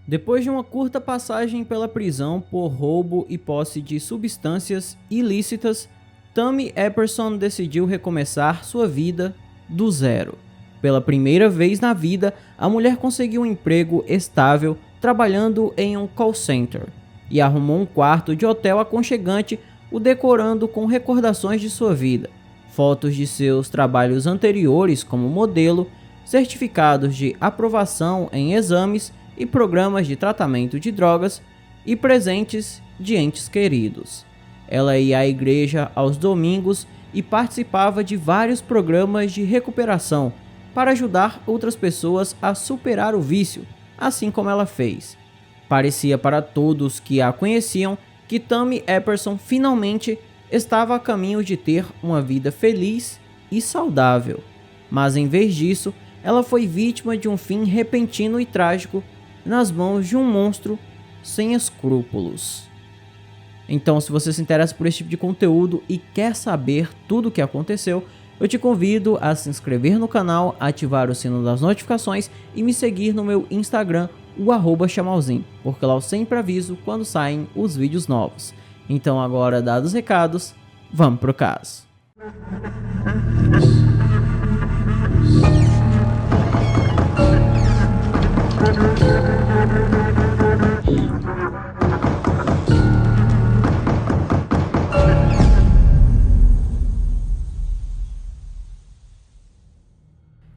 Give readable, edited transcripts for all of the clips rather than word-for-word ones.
Depois de uma curta passagem pela prisão por roubo e posse de substâncias ilícitas, Tammy Epperson decidiu recomeçar sua vida do zero. Pela primeira vez na vida, a mulher conseguiu um emprego estável trabalhando em um call center e arrumou um quarto de hotel aconchegante, o decorando com recordações de sua vida, fotos de seus trabalhos anteriores como modelo, certificados de aprovação em exames e programas de tratamento de drogas e presentes de entes queridos. Ela ia à igreja aos domingos e participava de vários programas de recuperação para ajudar outras pessoas a superar o vício, assim como ela fez. Parecia para todos que a conheciam que Tammy Epperson finalmente estava a caminho de ter uma vida feliz e saudável. Mas em vez disso, ela foi vítima de um fim repentino e trágico nas mãos de um monstro sem escrúpulos. Então, se você se interessa por esse tipo de conteúdo e quer saber tudo o que aconteceu, eu te convido a se inscrever no canal, ativar o sino das notificações e me seguir no meu Instagram, o @chamalzinho, porque lá eu sempre aviso quando saem os vídeos novos. Então agora, dados os recados, vamos pro caso.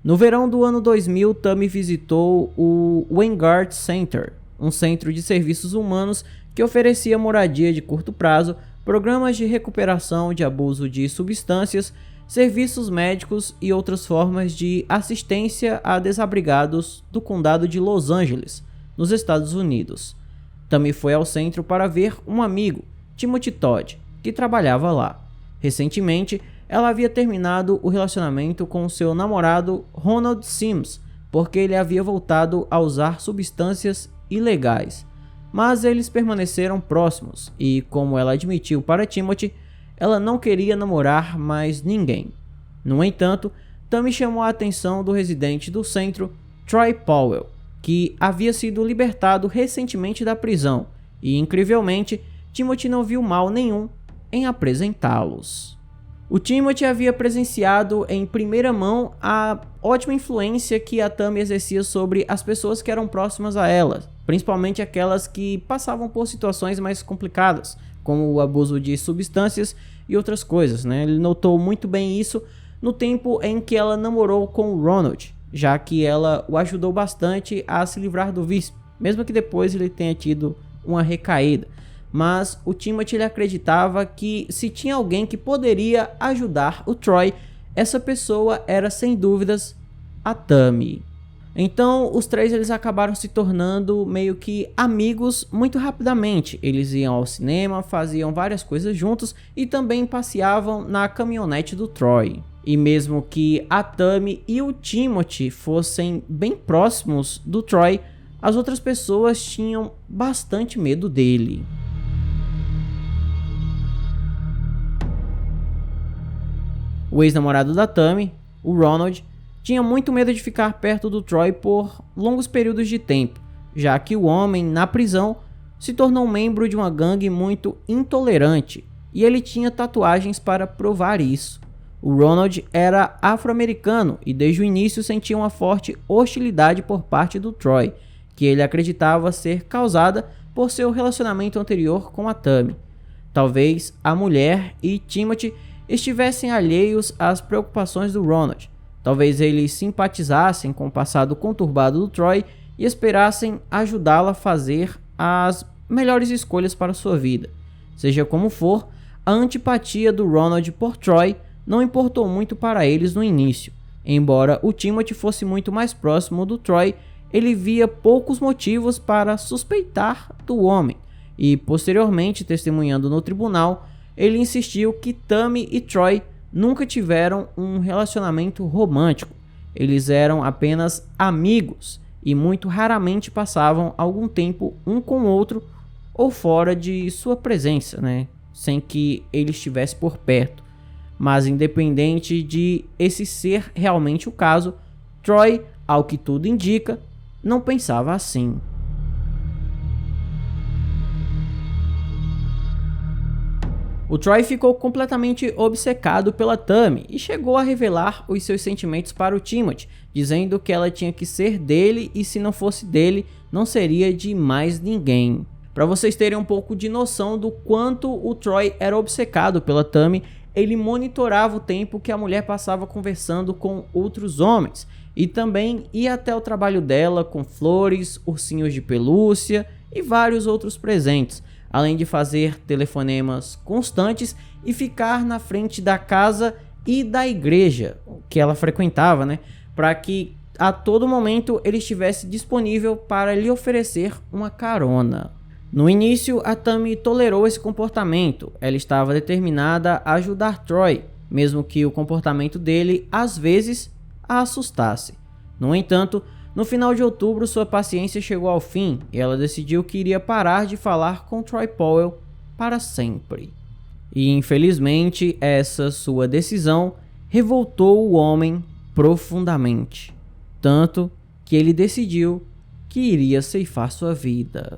No verão do ano 2000, Tammy visitou o Vanguard Center, um centro de serviços humanos que oferecia moradia de curto prazo, programas de recuperação de abuso de substâncias, serviços médicos e outras formas de assistência a desabrigados do condado de Los Angeles, nos Estados Unidos. Tammy foi ao centro para ver um amigo, Timothy Todd, que trabalhava lá. Recentemente, ela havia terminado o relacionamento com seu namorado Ronald Sims, porque ele havia voltado a usar substâncias ilegais. Mas eles permaneceram próximos e, como ela admitiu para Timothy, ela não queria namorar mais ninguém. No entanto, Tammy chamou a atenção do residente do centro, Troy Powell, que havia sido libertado recentemente da prisão e, incrivelmente, Timothy não viu mal nenhum em apresentá-los. O Timothy havia presenciado em primeira mão a ótima influência que a Tammy exercia sobre as pessoas que eram próximas a ela, principalmente aquelas que passavam por situações mais complicadas, como o abuso de substâncias e outras coisas, né? Ele notou muito bem isso no tempo em que ela namorou com o Ronald, já que ela o ajudou bastante a se livrar do vício, mesmo que depois ele tenha tido uma recaída. Mas o Timothy ele acreditava que se tinha alguém que poderia ajudar o Troy, essa pessoa era sem dúvidas a Tammy. Então os três eles acabaram se tornando meio que amigos muito rapidamente. Eles iam ao cinema, faziam várias coisas juntos e também passeavam na caminhonete do Troy. E mesmo que a Tammy e o Timothy fossem bem próximos do Troy, as outras pessoas tinham bastante medo dele. O ex-namorado da Tammy, o Ronald, tinha muito medo de ficar perto do Troy por longos períodos de tempo, já que o homem, na prisão, se tornou membro de uma gangue muito intolerante e ele tinha tatuagens para provar isso. O Ronald era afro-americano e desde o início sentia uma forte hostilidade por parte do Troy, que ele acreditava ser causada por seu relacionamento anterior com a Tammy. Talvez a mulher e Timothy estivessem alheios às preocupações do Ronald. Talvez eles simpatizassem com o passado conturbado do Troy e esperassem ajudá-la a fazer as melhores escolhas para sua vida. Seja como for, a antipatia do Ronald por Troy não importou muito para eles no início. Embora o Timothy fosse muito mais próximo do Troy, ele via poucos motivos para suspeitar do homem e, posteriormente, testemunhando no tribunal, ele insistiu que Tammy e Troy nunca tiveram um relacionamento romântico. Eles eram apenas amigos e muito raramente passavam algum tempo um com o outro ou fora de sua presença, né? Sem que ele estivesse por perto. Mas independente de esse ser realmente o caso, Troy, ao que tudo indica, não pensava assim. O Troy ficou completamente obcecado pela Tammy e chegou a revelar os seus sentimentos para o Timothy, dizendo que ela tinha que ser dele e se não fosse dele, não seria de mais ninguém. Para vocês terem um pouco de noção do quanto o Troy era obcecado pela Tammy, ele monitorava o tempo que a mulher passava conversando com outros homens e também ia até o trabalho dela com flores, ursinhos de pelúcia e vários outros presentes, além de fazer telefonemas constantes e ficar na frente da casa e da igreja que ela frequentava, né, para que a todo momento ele estivesse disponível para lhe oferecer uma carona. No início, a Tammy tolerou esse comportamento. Ela estava determinada a ajudar Troy, mesmo que o comportamento dele às vezes a assustasse. No entanto, no final de outubro, sua paciência chegou ao fim e ela decidiu que iria parar de falar com Troy Powell para sempre. E infelizmente, essa sua decisão revoltou o homem profundamente, tanto que ele decidiu que iria ceifar sua vida.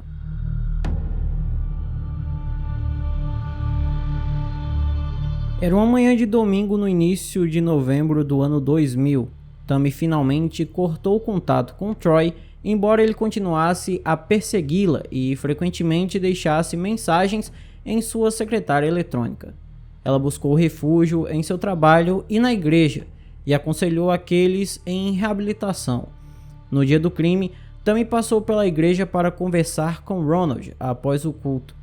Era uma manhã de domingo no início de novembro do ano 2000. Tammy finalmente cortou o contato com Troy, embora ele continuasse a persegui-la e frequentemente deixasse mensagens em sua secretária eletrônica. Ela buscou refúgio em seu trabalho e na igreja, e aconselhou aqueles em reabilitação. No dia do crime, Tammy passou pela igreja para conversar com Ronald após o culto.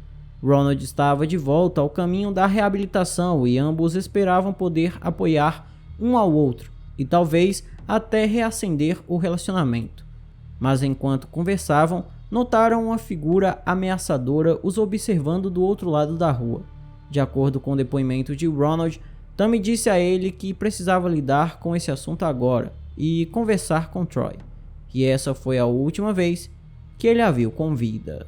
Ronald estava de volta ao caminho da reabilitação e ambos esperavam poder apoiar um ao outro e talvez até reacender o relacionamento. Mas enquanto conversavam, notaram uma figura ameaçadora os observando do outro lado da rua. De acordo com o depoimento de Ronald, Tammy disse a ele que precisava lidar com esse assunto agora e conversar com Troy, que essa foi a última vez que ele a viu com vida.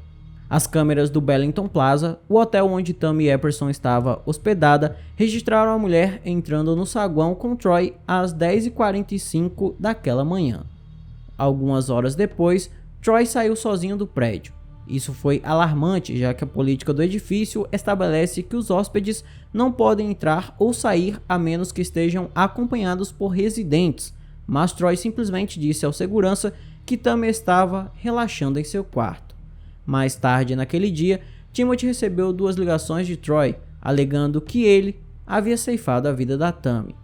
As câmeras do Bellington Plaza, o hotel onde Tammy Epperson estava hospedada, registraram a mulher entrando no saguão com Troy às 10h45 daquela manhã. Algumas horas depois, Troy saiu sozinho do prédio. Isso foi alarmante, já que a política do edifício estabelece que os hóspedes não podem entrar ou sair a menos que estejam acompanhados por residentes, mas Troy simplesmente disse ao segurança que Tammy estava relaxando em seu quarto. Mais tarde naquele dia, Timothy recebeu 2 ligações de Troy, alegando que ele havia ceifado a vida da Tammy.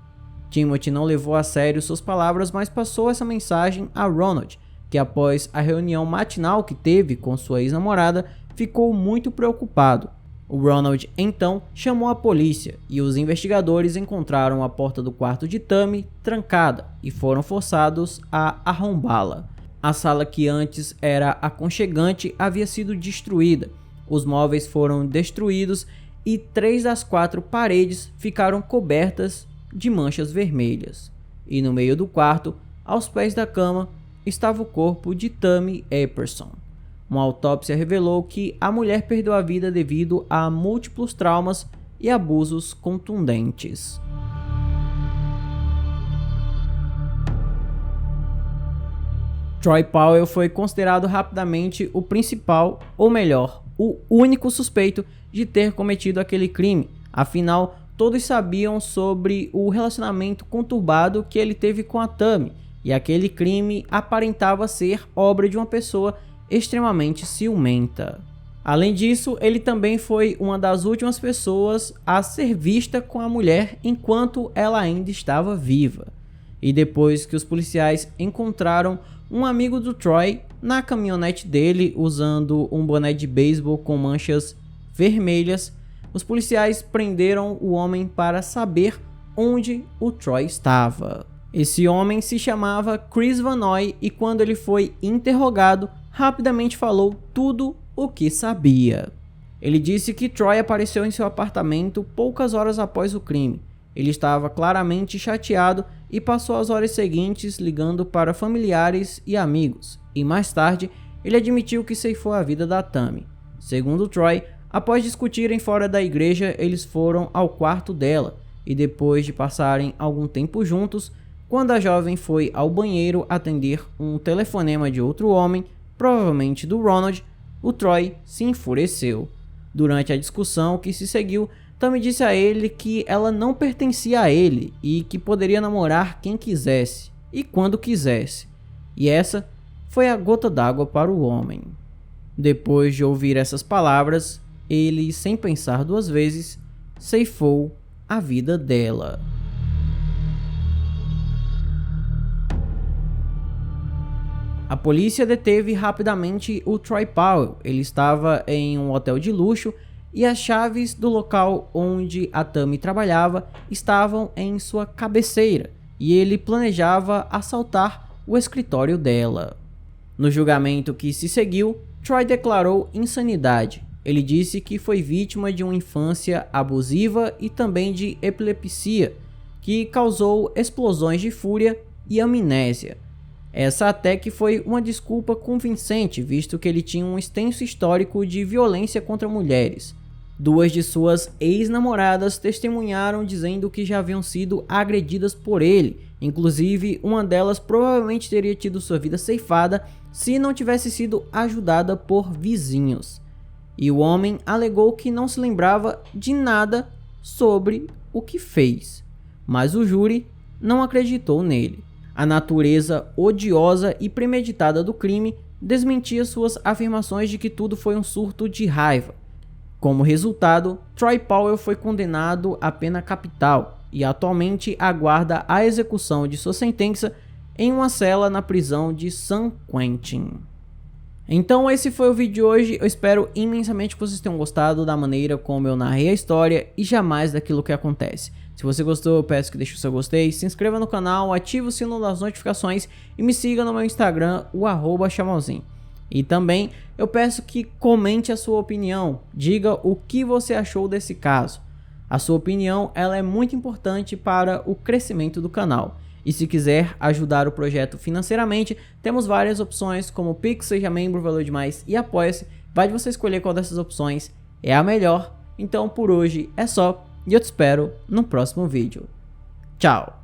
Timothy não levou a sério suas palavras, mas passou essa mensagem a Ronald, que após a reunião matinal que teve com sua ex-namorada, ficou muito preocupado. O Ronald então chamou a polícia e os investigadores encontraram a porta do quarto de Tammy trancada e foram forçados a arrombá-la. A sala que antes era aconchegante havia sido destruída, os móveis foram destruídos e 3 das 4 paredes ficaram cobertas de manchas vermelhas. E no meio do quarto, aos pés da cama, estava o corpo de Tammy Epperson. Uma autópsia revelou que a mulher perdeu a vida devido a múltiplos traumas e abusos contundentes. Troy Powell foi considerado rapidamente o principal, ou melhor, o único suspeito de ter cometido aquele crime. Afinal, todos sabiam sobre o relacionamento conturbado que ele teve com a Tammy, e aquele crime aparentava ser obra de uma pessoa extremamente ciumenta. Além disso, ele também foi uma das últimas pessoas a ser vista com a mulher enquanto ela ainda estava viva. E depois que os policiais encontraram um amigo do Troy na caminhonete dele usando um boné de beisebol com manchas vermelhas, os policiais prenderam o homem para saber onde o Troy estava. Esse homem se chamava Chris Van Noy e quando ele foi interrogado, rapidamente falou tudo o que sabia. Ele disse que Troy apareceu em seu apartamento poucas horas após o crime. Ele estava claramente chateado e passou as horas seguintes ligando para familiares e amigos, e mais tarde ele admitiu que ceifou a vida da Tammy. Segundo Troy, após discutirem fora da igreja, eles foram ao quarto dela, e depois de passarem algum tempo juntos, quando a jovem foi ao banheiro atender um telefonema de outro homem, provavelmente do Ronald, o Troy se enfureceu. Durante a discussão que se seguiu, Tammy disse a ele que ela não pertencia a ele e que poderia namorar quem quisesse e quando quisesse. E essa foi a gota d'água para o homem. Depois de ouvir essas palavras, ele, sem pensar duas vezes, ceifou a vida dela. A polícia deteve rapidamente o Troy Powell. Ele estava em um hotel de luxo e as chaves do local onde a Tammy trabalhava estavam em sua cabeceira e ele planejava assaltar o escritório dela. No julgamento que se seguiu, Troy declarou insanidade. Ele disse que foi vítima de uma infância abusiva e também de epilepsia, que causou explosões de fúria e amnésia. Essa até que foi uma desculpa convincente, visto que ele tinha um extenso histórico de violência contra mulheres. Duas de suas ex-namoradas testemunharam dizendo que já haviam sido agredidas por ele, inclusive uma delas provavelmente teria tido sua vida ceifada se não tivesse sido ajudada por vizinhos. E o homem alegou que não se lembrava de nada sobre o que fez, mas o júri não acreditou nele. A natureza odiosa e premeditada do crime desmentia suas afirmações de que tudo foi um surto de raiva. Como resultado, Troy Powell foi condenado à pena capital e atualmente aguarda a execução de sua sentença em uma cela na prisão de San Quentin. Então esse foi o vídeo de hoje. Eu espero imensamente que vocês tenham gostado da maneira como eu narrei a história e jamais daquilo que acontece. Se você gostou, eu peço que deixe o seu gostei, se inscreva no canal, ative o sino das notificações e me siga no meu Instagram, o @chamauzinho. E também eu peço que comente a sua opinião, diga o que você achou desse caso. A sua opinião ela é muito importante para o crescimento do canal. E se quiser ajudar o projeto financeiramente, temos várias opções como Pix, Seja Membro, Valeu Demais e Apoia-se. Vai de você escolher qual dessas opções é a melhor. Então por hoje é só e eu te espero no próximo vídeo. Tchau!